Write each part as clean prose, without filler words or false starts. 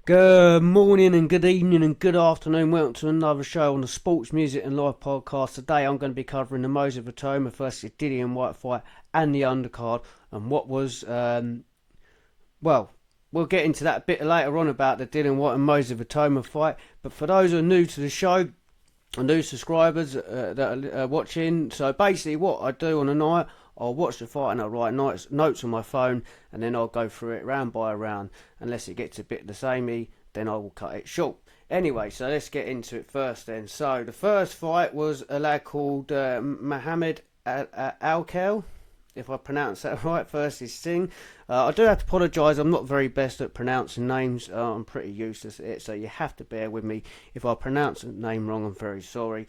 Good morning and good evening and good afternoon. Welcome to another show on the Sports Music and Live podcast. Today I'm going to be covering the Moses of Itauma versus Diddy and Whyte fight and the undercard and what was, well, we'll get into that a bit later on about the Diddy and Whyte and Moses of Itauma fight. But for those who are new to the show, new subscribers that are watching, so basically what I do on a night, I'll watch the fight and I'll write notes on my phone, and then I'll go through it round by round. Unless it gets a bit the samey, then I will cut it short. Anyway, so let's get into it first then. So the first fight was a lad called Mohammed Alkel, if I pronounce that right, versus Singh. I do have to apologise, I'm not very best at pronouncing names. I'm pretty useless at it, so you have to bear with me. If I pronounce a name wrong, I'm very sorry.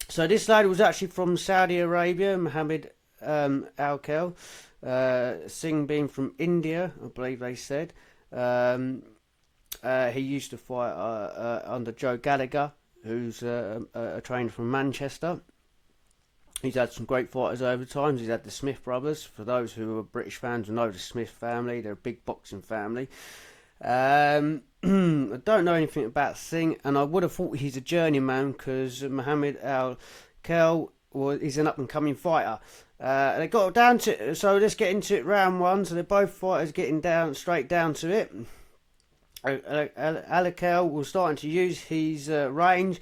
So this lad was actually from Saudi Arabia, Mohammed Alkel. Singh being from India, I believe they said. He used to fight under Joe Gallagher, who's a trainer from Manchester. He's had some great fighters over time. He's had the Smith brothers. For those who are British fans and know the Smith family, they're a big boxing family. I don't know anything about Singh, and I would have thought he's a journeyman because Mohammed Al Khel is an up-and-coming fighter. They got down to it, so let's get into it. Round one, so they're both fighters getting straight down to it. Alakel was starting to use his range,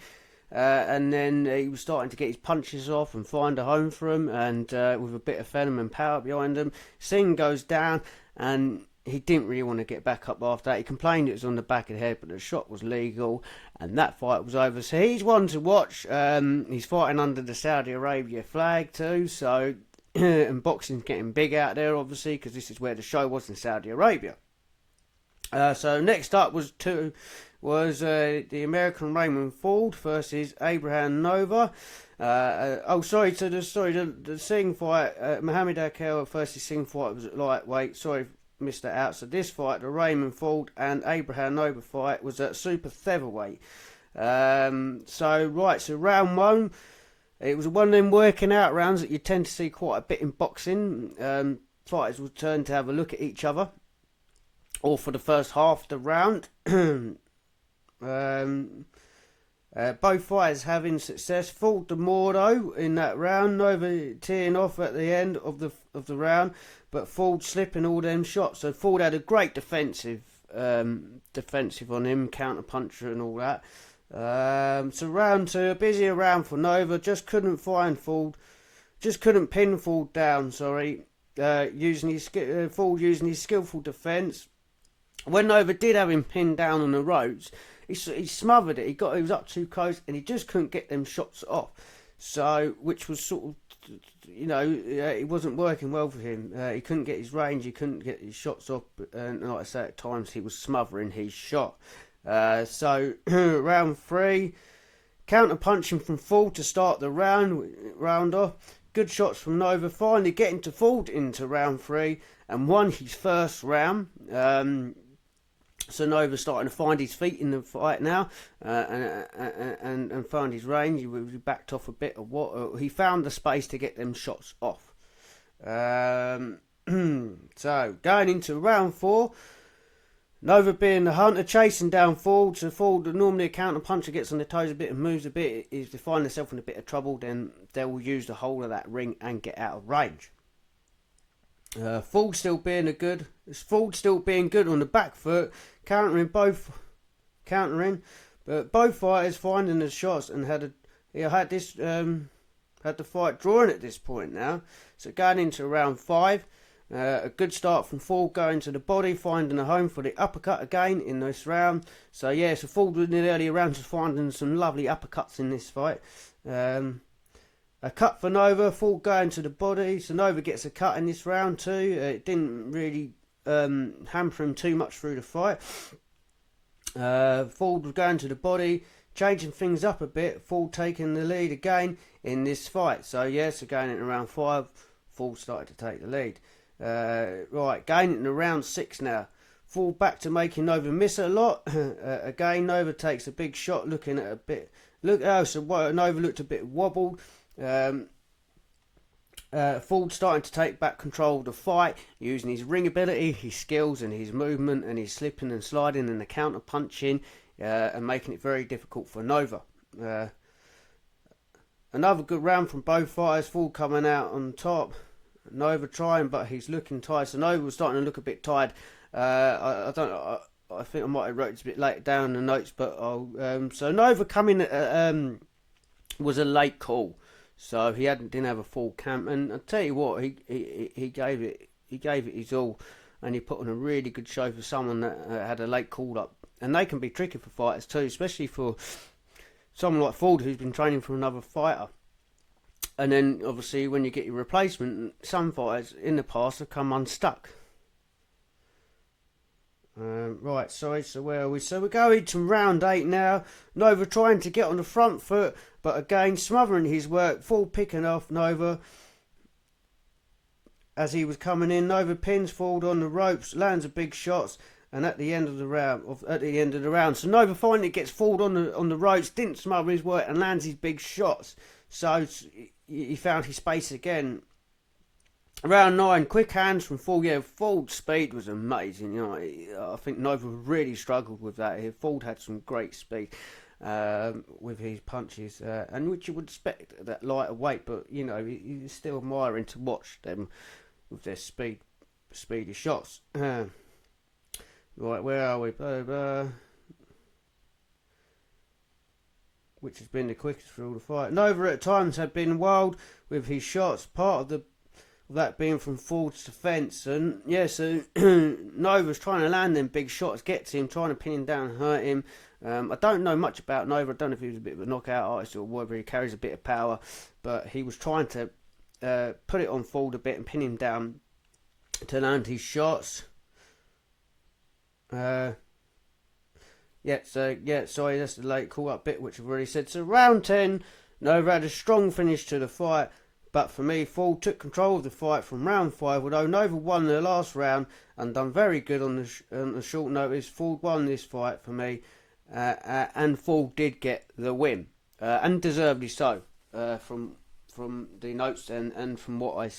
and then he was starting to get his punches off and find a home for him, and with a bit of venom and power behind him. Singh goes down, and he didn't really want to get back up after that. He complained it was on the back of the head, but the shot was legal, and that fight was over. So he's one to watch. He's fighting under the Saudi Arabia flag too, so and boxing's getting big out there, obviously, because this is where the show was, in Saudi Arabia. So next up was the American Raymond Ford versus Abraham Nova. The Singh fight, Mohammed Akel versus Singh fight was at lightweight. Sorry, missed that out. So this fight, the Raymond Ford and Abraham Nova fight, was at super featherweight. So round one, it was one of them working out rounds that you tend to see quite a bit in boxing. Fighters will turn to have a look at each other, or for the first half of the round. Both fighters having success. Ford the Mordo in that round. Nova teeing off at the end of the round, but Ford slipping all them shots. So Ford had a great defensive on him, counter puncher and all that. So round two, a busier round for Nova. Just couldn't find Ford. Just couldn't pin Ford down. Sorry, using his skillful defence. When Nova did have him pinned down on the ropes, he smothered it. He was up too close, and he just couldn't get them shots off. So, which was sort of, it wasn't working well for him. He couldn't get his range. He couldn't get his shots off, and like I say, at times he was smothering his shot. So round three, counter punching from Ford to start the round off. Good shots from Nova, finally getting to Ford into round three and won his first round. So Nova's starting to find his feet in the fight now, and find his range. He backed off a bit of he found the space to get them shots off. So going into round four, Nova being the hunter, chasing down Ford. So Ford, normally a counter puncher, gets on the toes a bit and moves a bit. If they find themselves in a bit of trouble, then they will use the whole of that ring and get out of range. Ford still being good on the back foot, countering, but both fighters finding the shots and had the fight drawing at this point now. So going into round five, a good start from Ford, going to the body, finding a home for the uppercut again in this round. So Ford in the earlier rounds was finding some lovely uppercuts in this fight. A cut for Nova, Ford going to the body, so Nova gets a cut in this round too. It didn't really hamper him too much through the fight. Ford was going to the body, changing things up a bit. Ford taking the lead again in this fight. So going into round five, Ford started to take the lead. Going into round six now. Ford back to making Nova miss a lot. Again, Nova takes a big shot, looking at Nova looked a bit wobbled. Ford starting to take back control of the fight, using his ring ability, his skills, and his movement, and his slipping and sliding, and the counter punching, and making it very difficult for Nova. Another good round from both fighters. Ford coming out on top. Nova trying, but he's looking tired. So Nova was starting to look a bit tired. I don't. I think I might have wrote it a bit late down in the notes, but so Nova coming was a late call. So he didn't have a full camp, and I'll tell you what, he gave it his all, and he put on a really good show for someone that had a late call up, and they can be tricky for fighters too, especially for someone like Ford who's been training for another fighter. And then obviously when you get your replacement, some fighters in the past have come unstuck. Right, sorry, so where are we? So we're going to round 8 now. Nova trying to get on the front foot, but again smothering his work. Ford picking off Nova as he was coming in. Nova pins Ford on the ropes, lands a big shots, and at the end of the round, so Nova finally gets Ford on the ropes, didn't smother his work, and lands his big shots. So he found his space again. Round 9, quick hands from Ford. Yeah, Ford's speed was amazing. You know, I think Nova really struggled with that here. Ford had some great speed with his punches, and which you would expect at that lighter weight. But you know, it's still admiring to watch them with their speedy shots. Right, where are we? Which has been the quickest for all the fight. Nova at times had been wild with his shots. Part of that being from Ford's defence, and yeah, so Nova's trying to land them big shots, get to him, trying to pin him down, hurt him. I don't know much about Nova. I don't know if he was a bit of a knockout artist or whether he carries a bit of power, but he was trying to put it on Ford a bit and pin him down to land his shots. Sorry, that's the late call up bit which I've already said. So round 10, Nova had a strong finish to the fight. But for me, Ford took control of the fight from round 5, although Nova won the last round and done very good on the short notice. Ford won this fight for me, and Ford did get the win, and deservedly so, from the notes and from what I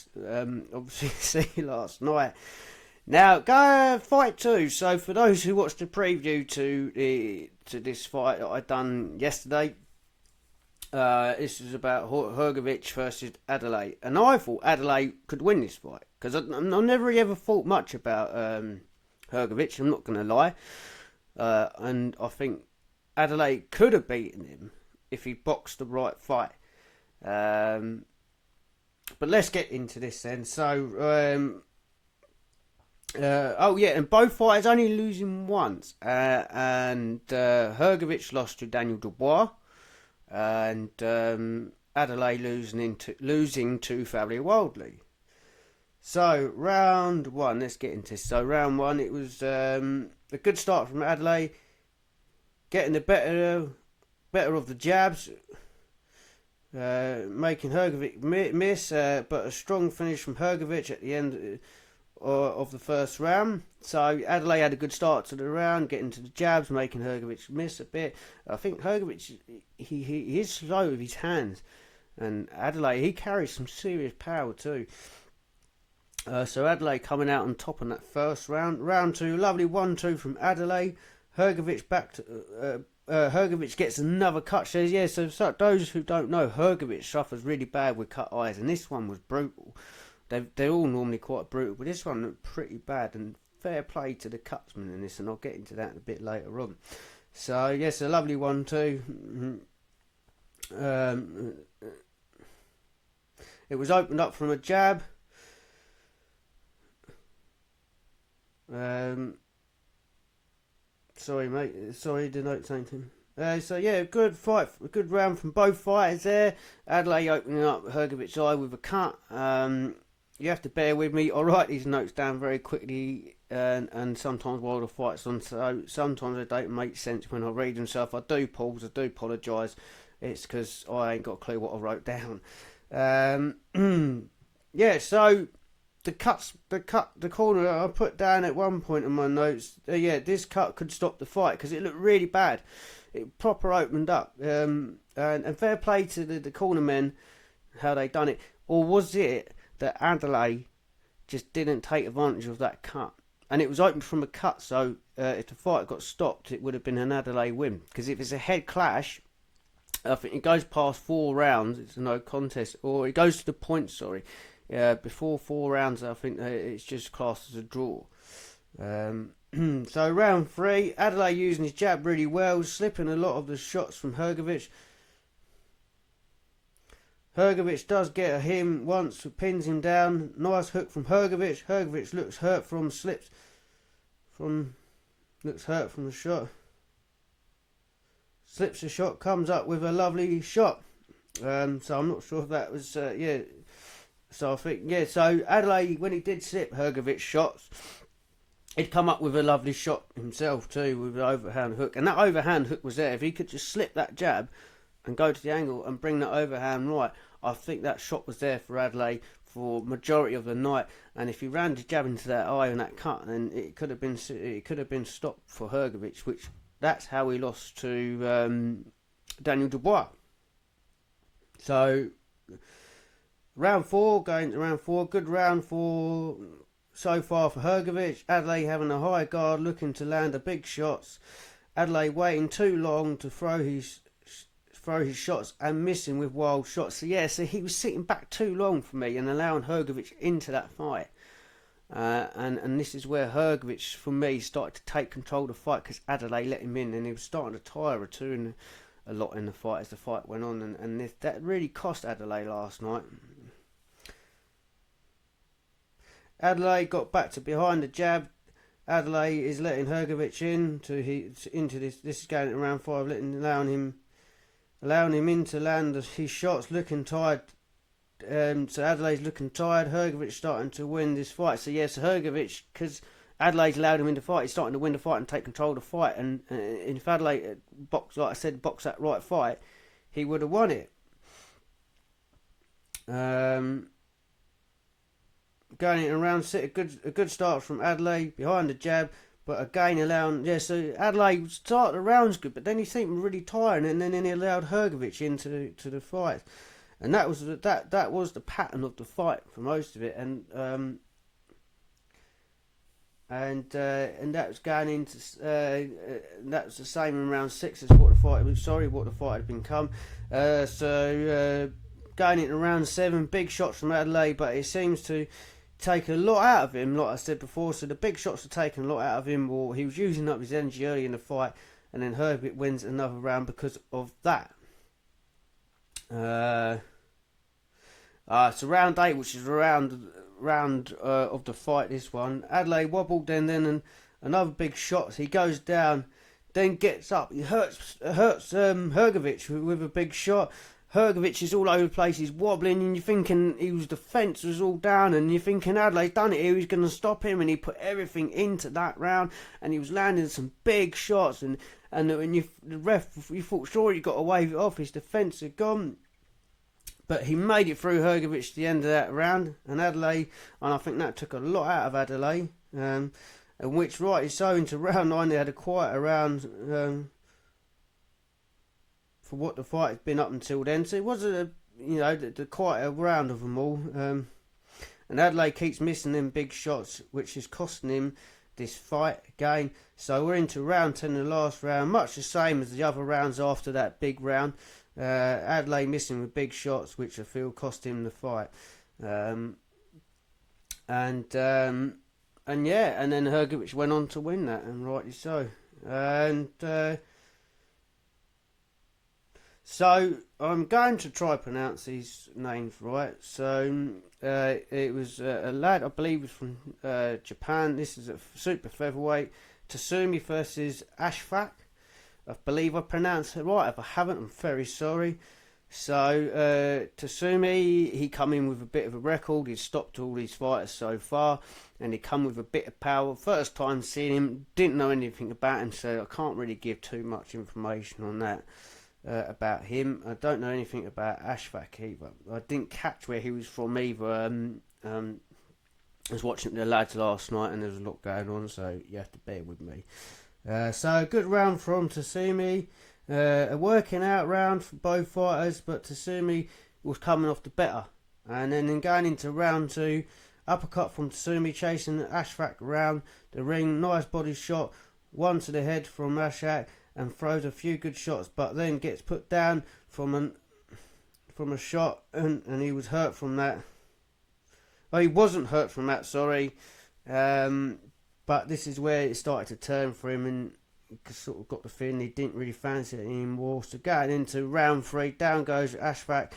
obviously see last night. Now, go fight 2. So for those who watched the preview to this fight that I done yesterday, this is about Hrgović versus Adelaide, and I thought Adelaide could win this fight because I never ever thought much about Hrgović. I'm not going to lie, and I think Adelaide could have beaten him if he boxed the right fight. But let's get into this then. So, and both fighters only losing once, and Hrgović lost to Daniel Dubois. And Adelaide losing to Fabio Wildley. So round 1, let's get into this. So round 1, it was a good start from Adelaide, getting the better of the jabs, making Hrgović miss, but a strong finish from Hrgović at the end of the first round. So Adelaide had a good start to the round, getting to the jabs, making Hrgović miss a bit. I think Hrgović, he is slow with his hands, and Adelaide, he carries some serious power too. So Adelaide coming out on top in that first round. Round 2, lovely 1-2 from Adelaide. Hrgović back to Hrgović gets another cut. Says yeah. So those who don't know, Hrgović suffers really bad with cut eyes, and this one was brutal. They're all normally quite brutal, but this one looked pretty bad, and fair play to the cutsman in this, and I'll get into that a bit later on. So, yes, a lovely one too. It was opened up from a jab. Sorry, mate. Sorry, the note saying to him. So yeah, good fight, a good round from both fighters there. Adelaide opening up Hrgovic's eye with a cut. You have to bear with me. I'll write these notes down very quickly, and sometimes while the fight's on, so sometimes they don't make sense when I read them. So if I do pause, I do apologise. It's because I ain't got a clue what I wrote down. Yeah, so the corner I put down at one point in my notes. Yeah, this cut could stop the fight because it looked really bad. It proper opened up, and fair play to the corner men how they done it. Or was it that Adelaide just didn't take advantage of that cut. And it was open from a cut, so if the fight got stopped, it would have been an Adelaide win. Because if it's a head clash, I think it goes past 4 rounds, it's a no contest. Or it goes to the points, sorry. Before 4 rounds, I think it's just classed as a draw. So round 3, Adelaide using his jab really well, slipping a lot of the shots from Hrgovic. Hrgovic does get him once, pins him down. Nice hook from Hrgovic. Hrgovic looks hurt from the shot. Slips the shot, comes up with a lovely shot. So I'm not sure if that was yeah. So I think So Adelaide, when he did slip Hrgovic's shots, he'd come up with a lovely shot himself too with an overhand hook, and that overhand hook was there. If he could just slip that jab and go to the angle and bring that overhand right, I think that shot was there for Adelaide for majority of the night. And if he ran the jab into that eye and that cut, then it could have been stopped for Hrgovic, which that's how he lost to Daniel Dubois. So round 4, going to round 4, good round for so far for Hrgovic. Adelaide having a high guard, looking to land the big shots. Adelaide waiting too long to throw his shots and missing with wild shots. So he was sitting back too long for me and allowing Hrgovic into that fight. And this is where Hrgovic, for me, started to take control of the fight because Adelaide let him in, and he was starting to tire her too a lot in the fight as the fight went on, and that really cost Adelaide last night. Adelaide got back to behind the jab. Adelaide is letting Hrgovic into this. This is going to round 5, allowing him in to land his shots, looking tired. So Adelaide's looking tired. Hrgovic starting to win this fight. So yes, Hrgovic, because Adelaide's allowed him in the fight, he's starting to win the fight and take control of the fight. And if Adelaide boxed that right fight, he would have won it. Going in round 6, a good start from Adelaide behind the jab, but again allowing so Adelaide started the rounds good, but then he seemed really tired, and then he allowed Hrgovic into the fight, and that was the pattern of the fight for most of it, and that was going into that was the same in round 6 as what the fight had become. Going into round 7, big shots from Adelaide, but it seems to take a lot out of him, like I said before. So the big shots are taking a lot out of him, or he was using up his energy early in the fight, and then Hrgovic wins another round because of that. So round 8, which is round of the fight, this one, Adelaide wobbled, and another big shot. He goes down, then gets up. He hurts Hrgovic with a big shot. Hrgovic is all over the place, he's wobbling, and you're thinking the fence was all down, and you're thinking Adelaide done it here, he's going to stop him, and he put everything into that round, and he was landing some big shots, and the ref, you thought sure he got to wave it off, his defence had gone, but he made it through Hrgovic to the end of that round, and Adelaide, and I think that took a lot out of Adelaide, and which rightly so, into round 9 they had a quieter round, for what the fight had been up until then. So it was the quieter round of them all. And Adelaide keeps missing them big shots, which is costing him this fight again. So we're into round 10, the last round, much the same as the other rounds after that big round. Adelaide missing with big shots, which I feel cost him the fight. And then Hrgovic went on to win that, and rightly so. And so I'm going to try pronounce these names right. So it was a lad, I believe, was from Japan. This is a super featherweight. Tasumi versus Ashfaq. I believe I pronounced it right. If I haven't, I'm very sorry. So Tasumi, he come in with a bit of a record. He's stopped all these fighters so far, and he come with a bit of power. First time seeing him, didn't know anything about him, so I can't really give too much information on that. About him. I don't know anything about Ashfaq either. I didn't catch where he was from either. I was watching the lads last night, and there's a lot going on, so you have to bear with me. So a good round from Tasumi. A working out round for both fighters, but Tasumi was coming off the better And then going into round 2, uppercut from Tatsumi, chasing Ashfaq around the ring. Nice body shot, one to the head from Ashfaq, and throws a few good shots, but then gets put down from a shot, and he was hurt from that. Oh, he wasn't hurt from that, sorry. But this is where it started to turn for him, and sort of got the feeling he didn't really fancy it anymore. So going into round 3, down goes Ashfaq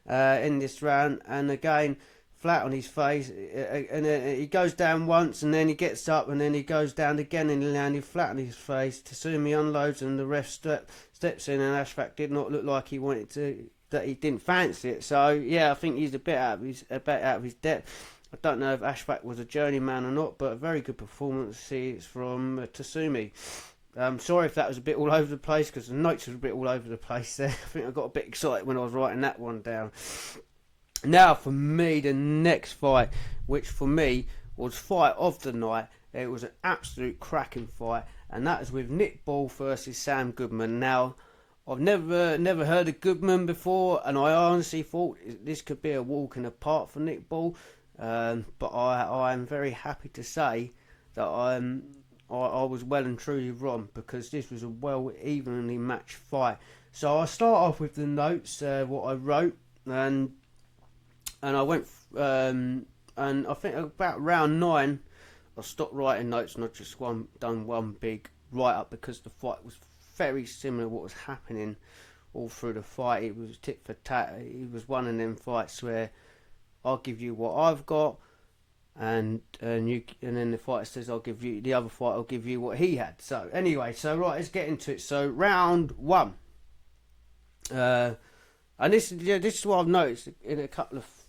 in this round, and again flat on his face, and he goes down once, and then he gets up, and then he goes down again, and he landed flat on his face. Tatsumi unloads, and the ref steps in, and Ashfaq did not look like he wanted to, that he didn't fancy it. So yeah, I think he's a bit out of his depth. I don't know if Ashfaq was a journeyman or not, but a very good performance from Tatsumi. Sorry if that was a bit all over the place, because the notes were a bit all over the place there. I think I got a bit excited when I was writing that one down. Now for me, the next fight, which for me was fight of the night. It was an absolute cracking fight, and that is with Nick Ball versus Sam Goodman. Now, I've never heard of Goodman before, and I honestly thought this could be a walk in the park for Nick Ball. But I am very happy to say that I was well and truly wrong, because this was a well evenly matched fight. So I start off with the notes, what I wrote, and I went, and I think about round 9, I stopped writing notes, and I just done one big write up, because the fight was very similar to what was happening all through the fight. It was tit for tat. It was one of them fights where I'll give you what I've got, and then the fighter says the other fighter will give you what he had. So anyway, right, let's get into it. So round 1, and this is what I've noticed in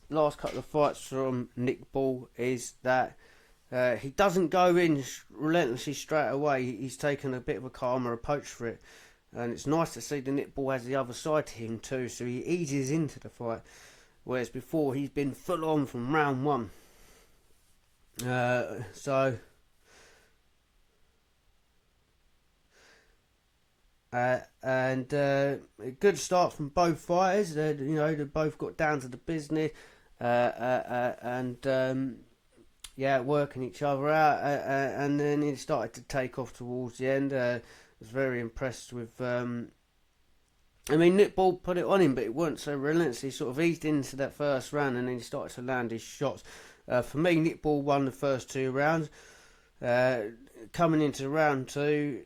last couple of fights from Nick Ball, is that he doesn't go in relentlessly straight away. He's taken a bit of a calmer approach for it, and it's nice to see the Nick Ball has the other side to him too, so he eases into the fight, whereas before he's been full on from round 1. And a good start from both fighters. They both got down to the business, working each other out, and then it started to take off towards the end. I was very impressed with. Nick Ball put it on him, but it wasn't so relentlessly. Sort of eased into that first round, and then he started to land his shots. For me, Nick Ball won the first 2 rounds. Coming into round 2,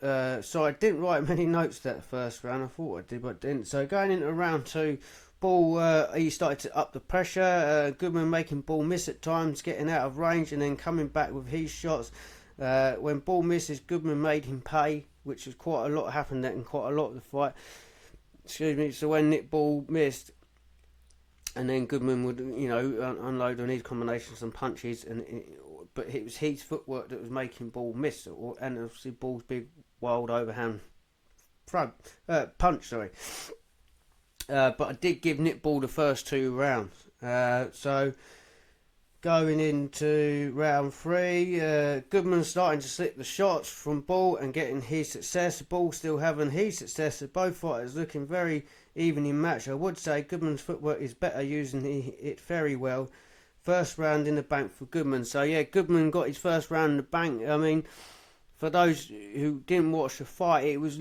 so I didn't write many notes that first round. I thought I did, but didn't. So going into round 2, Ball, he started to up the pressure. Goodman making Ball miss at times, getting out of range, and then coming back with his shots. When Ball misses, Goodman made him pay, which was quite a lot, happened in quite a lot of the fight. Excuse me. So when Nick Ball missed, and then Goodman would, unload on his combinations and punches, but it was his footwork that was making Ball miss, and obviously Ball's big wild overhand punch. Sorry. But I did give Nick Ball the first 2 rounds. So going into round 3, Goodman starting to slip the shots from Ball and getting his success. Ball still having his success. Both fighters looking very evenly matched. I would say Goodman's footwork is better, using it very well. First round in the bank for Goodman. So yeah, Goodman got his first round in the bank. For those who didn't watch the fight, it was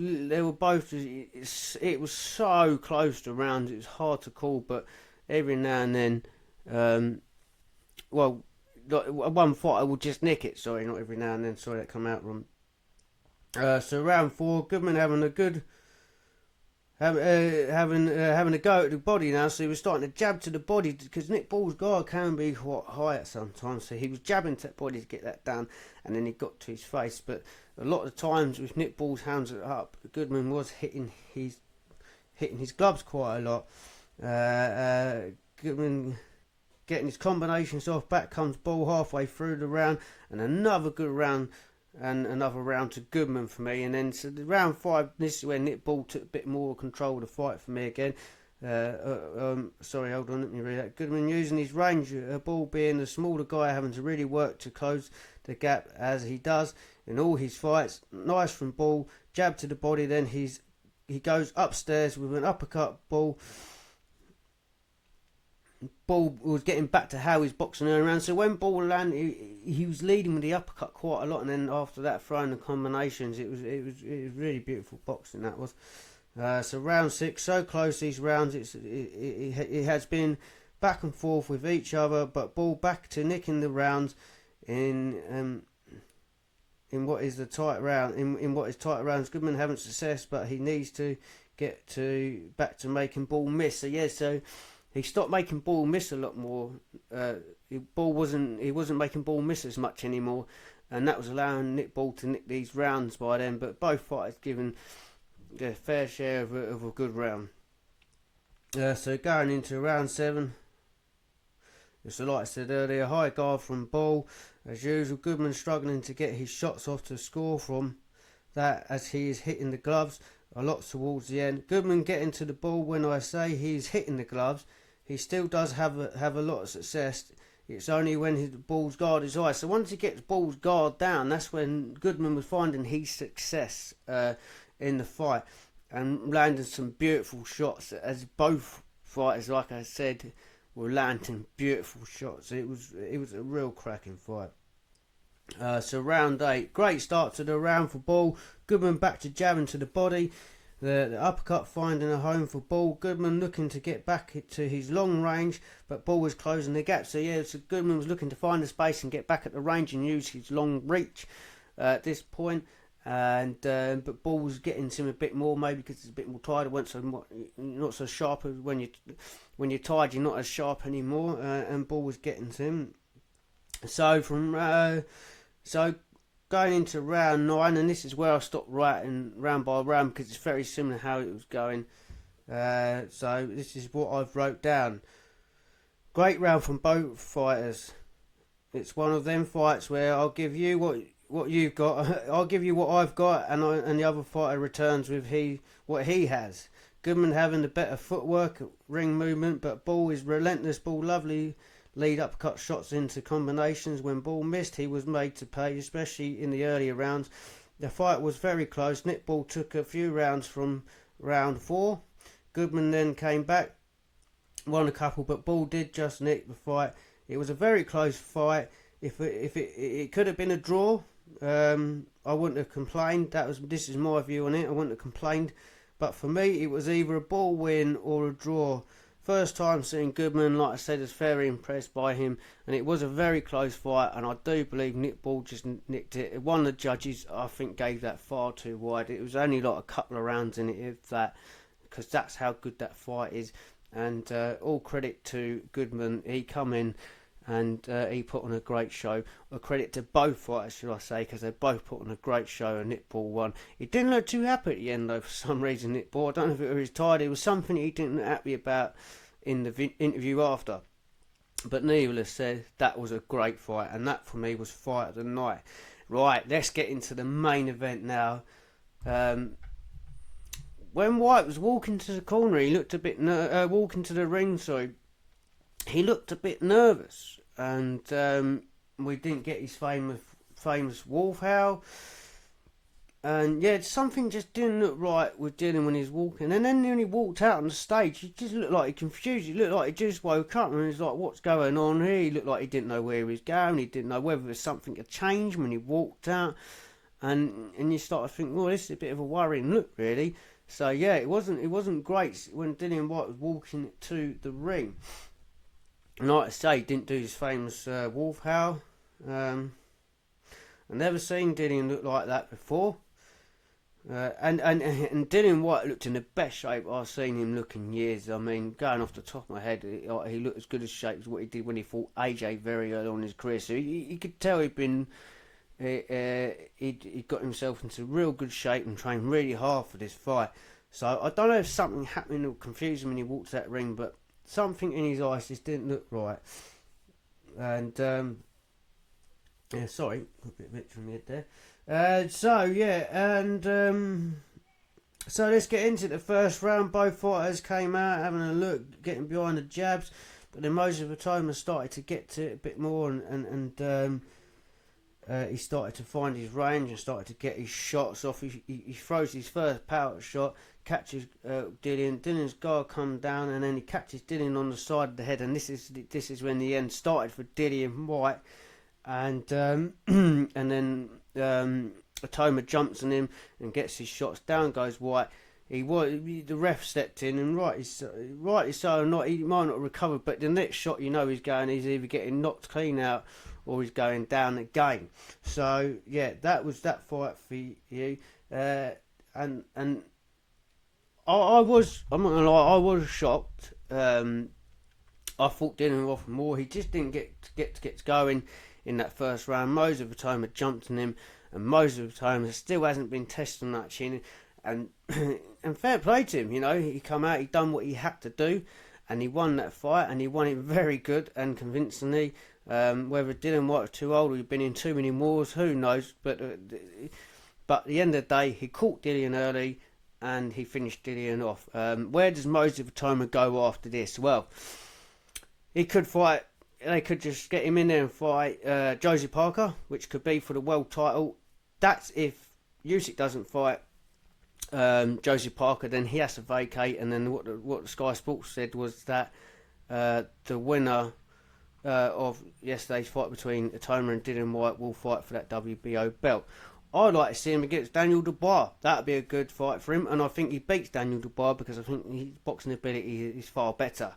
so close to rounds. It was hard to call, but every now and then, one fighter will just nick it. Sorry, not every now and then. Sorry, that come out wrong. So round 4, Goodman having a good. Having a go at the body now, so he was starting to jab to the body, because Nick Ball's guard can be quite high at sometimes, so he was jabbing to that body to get that down, and then he got to his face. But a lot of the times with Nick Ball's hands up, Goodman was hitting his gloves quite a lot. Goodman getting his combinations off. Back comes Ball halfway through the round, and another good round. And another round to Goodman for me. And then so the round 5, this is where Nick Ball took a bit more control of the fight for me again. Sorry, hold on, let me read that. Goodman using his range, Ball being the smaller guy, having to really work to close the gap as he does in all his fights. Nice from Ball, jab to the body, then he goes upstairs with an uppercut. Ball Bull was getting back to how he's boxing early round. So when Bull landed, he was leading with the uppercut quite a lot, and then after that, throwing the combinations, it was really beautiful boxing that was. So round 6, so close these rounds. It has been back and forth with each other, but Bull back to nicking the rounds in what is the tight round. In what is tight rounds, Goodman having success, but he needs to get to back to making Bull miss. So yeah, so he stopped making Bull miss a lot more. He wasn't making Bull miss as much anymore, and that was allowing Nick Bull to nick these rounds by then. But both fighters given their fair share of a good round. So going into round 7, so like I said earlier, high guard from Bull as usual. Goodman struggling to get his shots off to score from that as he is hitting the gloves a lot towards the end. Goodman getting to the ball. When I say he's hitting the gloves, he still does have a lot of success. It's only when the Bull's guard is high. So once he gets Bull's guard down, that's when Goodman was finding his success in the fight and landing some beautiful shots. As both fighters, like I said, were landing beautiful shots. It was a real cracking fight. So round 8, great start to the round for Bull. Goodman back to jabbing to the body. The uppercut finding a home for Bull. Goodman looking to get back to his long range, but Bull was closing the gap. So yeah, so Goodman was looking to find the space and get back at the range and use his long reach at this point. And but Bull was getting to him a bit more, maybe because it's a bit more tired. It wasn't not so sharp. When you're tired, you're not as sharp anymore. And Bull was getting to him. So going into round 9, and this is where I stopped writing round by round because it's very similar how it was going. So this is what I've wrote down. Great round from both fighters. It's one of them fights where I'll give you what you've got. I'll give you what I've got, and the other fighter returns with what he has. Goodman having the better footwork, ring movement, but Bull is relentless. Bull lovely lead uppercut shots into combinations. When Bull missed, he was made to pay, especially in the earlier rounds. The fight was very close. Nick Bull took a few rounds from round 4. Goodman then came back, won a couple, but Bull did just nick the fight. It was a very close fight. If it could have been a draw, I wouldn't have complained. This is my view on it. I wouldn't have complained. But for me, it was either a Bull win or a draw. First time seeing Goodman, like I said, is very impressed by him, and it was a very close fight, and I do believe Nick Bull just nicked it. One of the judges, I think, gave that far too wide. It was only like a couple of rounds in it, if that, because that's how good that fight is. And all credit to Goodman. He come in and he put on a great show. A credit to both fighters, should I say, because they both put on a great show, and Nick Bull won. He didn't look too happy at the end, though, for some reason, Nick Bull. I don't know if it was tired. It was something he didn't look happy about in the interview after. But needless said, that was a great fight, and that, for me, was fight of the night. Right, let's get into the main event now. When Whyte was walking to the corner, he looked a bit walking to the ring, sorry. He looked a bit nervous, and we didn't get his famous wolf howl. And yeah, something just didn't look right with Dylan when he was walking. And then when he walked out on the stage, he just looked like he confused. He looked like he just woke up and he was like, what's going on here? He looked like he didn't know where he was going. He didn't know whether there was something had changed when he walked out. And you start to think, well, this is a bit of a worrying look, really. So yeah, it wasn't great when Dylan Whyte was walking to the ring. And like I say, he didn't do his famous wolf howl. I've never seen Dylan look like that before. And Dylan Whyte looked in the best shape I've seen him look in years. I mean, going off the top of my head, he looked as good a shape as what he did when he fought AJ very early on in his career. So you could tell he'd got himself into real good shape and trained really hard for this fight. So I don't know if something happened or confused him when he walked to that ring, but something in his eyes just didn't look right. And yeah, sorry, a bit of itch from the head there. So let's get into the first round. Both fighters came out having a look, getting behind the jabs, but then Itauma started to get to it a bit more, and he started to find his range and started to get his shots off. He throws his first power shot, catches Dillian. Dillian's guard come down, and then he catches Dillian on the side of the head. And this is when the end started for Dillian Whyte. And and then Itauma jumps on him and gets his shots down. Goes Whyte. The ref stepped in, and rightly so, not he might not have recovered, but the next shot, he's either getting knocked clean out or he's going down again. So yeah, that was that fight for you. And I'm not gonna lie, I was shocked. I thought Dillian Roth more. He just didn't get going in that first round. Moses Itauma jumped on him, and Moses Itauma still hasn't been tested on that chin. And and fair play to him, he come out, he done what he had to do, and he won that fight, and he won it very good and convincingly. Whether Dillian Whyte was too old or he'd been in too many wars, who knows? But at the end of the day, he caught Dillian early, and he finished Dillian off. Where does Moses Itauma go after this? Well, he could fight. They could just get him in there and fight Josie Parker, which could be for the world title. That's if Usyk doesn't fight Josie Parker, then he has to vacate. And then what Sky Sports said was that the winner of yesterday's fight between Itauma and Dillian Whyte will fight for that WBO belt. I'd like to see him against Daniel Dubois. That'd be a good fight for him, and I think he beats Daniel Dubois because I think his boxing ability is far better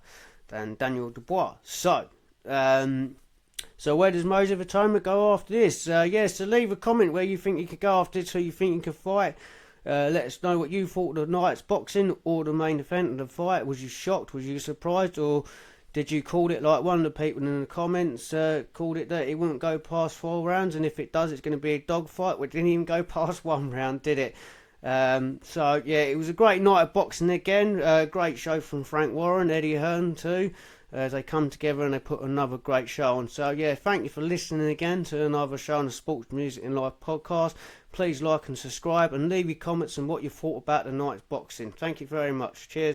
than Daniel Dubois. So where does Moses Itauma go after this? So leave a comment where you think he could go after this, who you think he could fight. Let us know what you thought of the night's boxing or the main event of the fight. Was you shocked? Was you surprised? Or did you call it like one of the people in the comments called it that it wouldn't go past 4 rounds, and if it does, it's going to be a dog fight, which didn't even go past 1 round, did it? So yeah, it was a great night of boxing again. Great show from Frank Warren, Eddie Hearn too. They come together and they put another great show on. So yeah, thank you for listening again to another show on the Sports Music and Life podcast. Please like and subscribe and leave your comments on what you thought about the night's boxing. Thank you very much. Cheers.